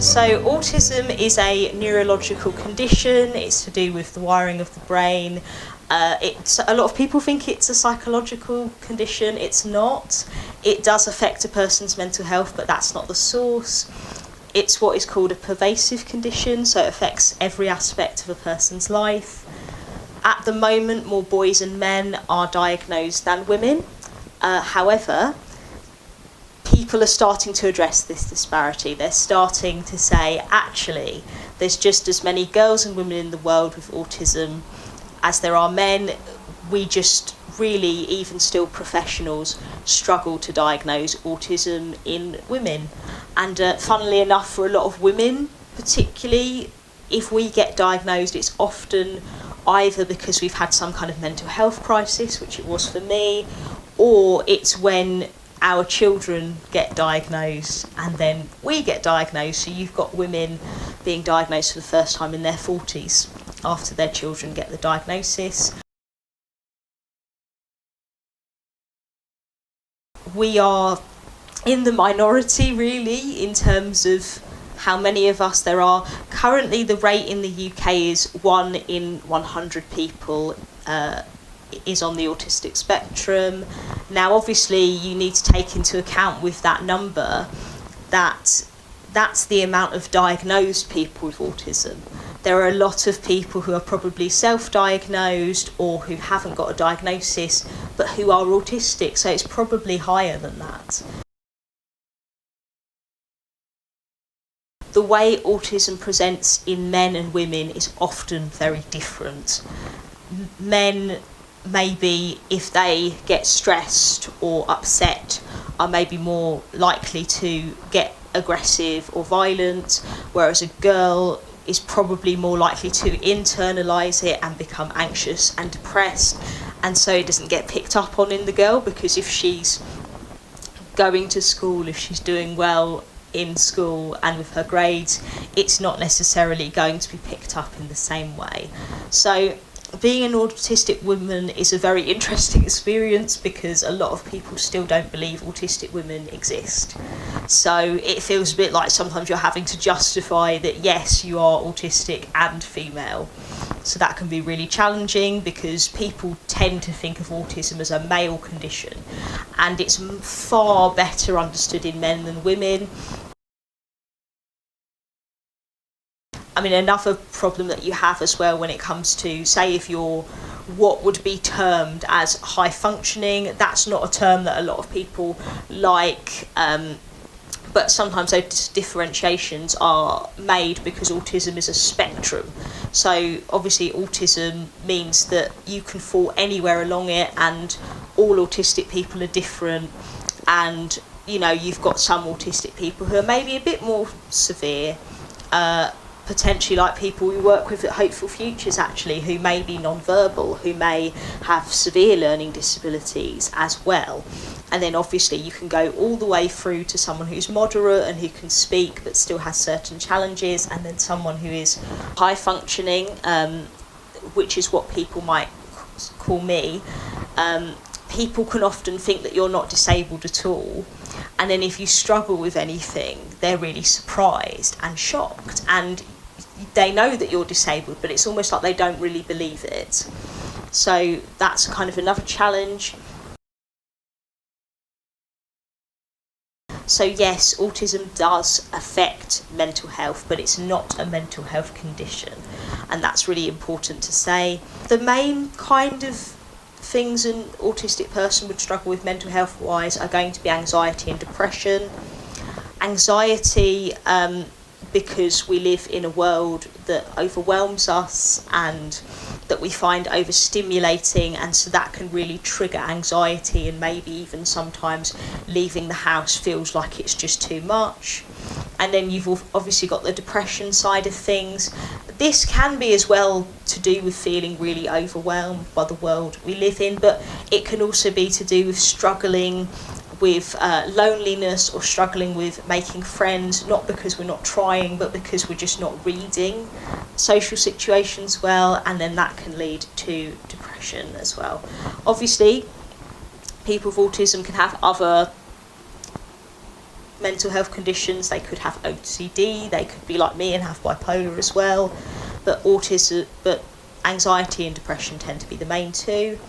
So autism is a neurological condition. It's to do with the wiring of the brain. A lot of people think it's a psychological condition. It's not. It does affect a person's mental health, but that's not the source. It's what is called a pervasive condition, so it affects every aspect of a person's life. At the moment, more boys and men are diagnosed than women. However, people are starting to address this disparity. They're starting to say, actually, there's just as many girls and women in the world with autism as there are men. We just really, even still professionals, struggle to diagnose autism in women. And funnily enough, for a lot of women, particularly, if we get diagnosed, it's often either because we've had some kind of mental health crisis, which it was for me, or it's when our children get diagnosed and then we get diagnosed. So you've got women being diagnosed for the first time in their 40s after their children get the diagnosis. We are in the minority, really, in terms of how many of us there are. Currently, the rate in the UK is 1 in 100 people is on the autistic spectrum. Now, obviously, you need to take into account with that number that that's the amount of diagnosed people with autism. There are a lot of people who are probably self-diagnosed or who haven't got a diagnosis but who are autistic, so it's probably higher than that. The way autism presents in men and women is often very different. Men, maybe if they get stressed or upset, are maybe more likely to get aggressive or violent, whereas a girl is probably more likely to internalise it and become anxious and depressed, and so it doesn't get picked up on in the girl, because if she's going to school, if she's doing well in school and with her grades, it's not necessarily going to be picked up in the same way. So being an autistic woman is a very interesting experience, because a lot of people still don't believe autistic women exist. So it feels a bit like sometimes you're having to justify that, yes, you are autistic and female. So that can be really challenging, because people tend to think of autism as a male condition, and it's far better understood in men than women. I mean, another problem that you have as well when it comes to, say, if you're what would be termed as high functioning, that's not a term that a lot of people like, but sometimes those differentiations are made because autism is a spectrum. So obviously autism means that you can fall anywhere along it, and all autistic people are different, and you know, you've got some autistic people who are maybe a bit more severe, potentially like people we work with at Hopeful Futures, actually, who may be non-verbal, who may have severe learning disabilities as well. And then obviously you can go all the way through to someone who's moderate and who can speak but still has certain challenges, and then someone who is high functioning, which is what people might call me. People can often think that you're not disabled at all, and then if you struggle with anything, they're really surprised and shocked, and they know that you're disabled, but it's almost like they don't really believe it. So that's kind of another challenge. So yes, autism does affect mental health, but it's not a mental health condition, and that's really important to say. The main kind of things an autistic person would struggle with mental health wise are going to be anxiety and depression. Anxiety, because we live in a world that overwhelms us and that we find overstimulating, and so that can really trigger anxiety, and maybe even sometimes leaving the house feels like it's just too much. And then you've obviously got the depression side of things. This can be as well to do with feeling really overwhelmed by the world we live in, but it can also be to do with struggling with loneliness, or struggling with making friends, not because we're not trying, but because we're just not reading social situations well, and then that can lead to depression as well. Obviously, people with autism can have other mental health conditions. They could have OCD, they could be like me and have bipolar as well, but anxiety and depression tend to be the main two.